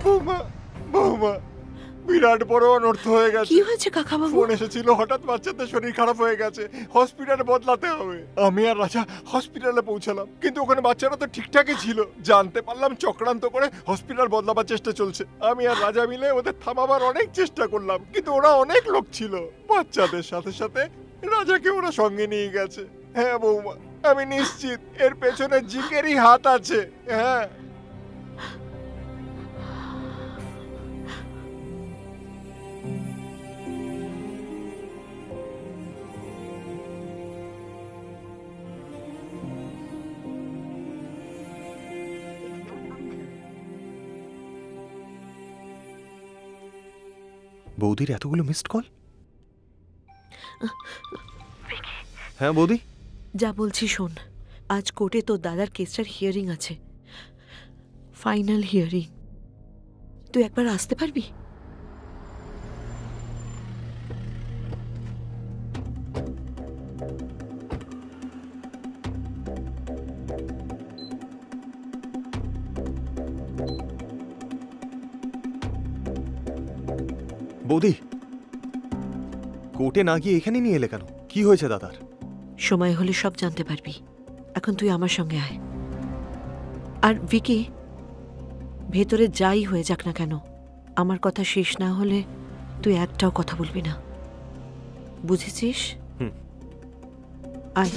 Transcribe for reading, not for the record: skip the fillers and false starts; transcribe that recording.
বৌমা, বৌমা, বিরাট বড় অনর্থ হয়ে গেছে। কি হয়েছে কাকাবাবু? ফোন এসেছিল, হঠাৎ বাচ্চাদের শরীর খারাপ হয়ে গেছে, হসপিটালে বদলাতে হবে। আমি আর রাজা হসপিটালে পৌঁছালাম, কিন্তু ওখানে বাচ্চারা তো ঠিকঠাকই ছিল। জানতে পারলাম চক্রান্ত করে হসপিটাল বদলাবার চেষ্টা চলছে। আমি আর রাজা মিলে ওদের থামাবার অনেক চেষ্টা করলাম, কিন্তু ওরা অনেক লোক ছিল। বাচ্চাদের সাথে সাথে রাজাকে ওরা সঙ্গে নিয়ে গেছে। হ্যাঁ বৌমা, আমি নিশ্চিত এর পেছনে জিকেরই হাত আছে। হ্যাঁ। বৌদির এতগুলো মিসড কল? হ্যাঁ বৌদি। যা বলছি শোন, আজ কোর্টে তোর দাদার কেসটার হিয়ারিং আছে, ফাইনাল হিয়ারিং। তুই একবার আসতে পারবি? বৌদি, কোর্টে না গিয়ে এখানে নিয়ে এলে কেন? কি হয়েছে দাদার? সময় হলে সব জানতে পারবি। এখন তুই আমার সঙ্গে আয়। আর ভিকি, ভেতরে যাই হয়ে যাক না কেন, আমার কথা শেষ না হলে তুই একটাও কথা বলবি না, বুঝেছিস? হুম। আয়।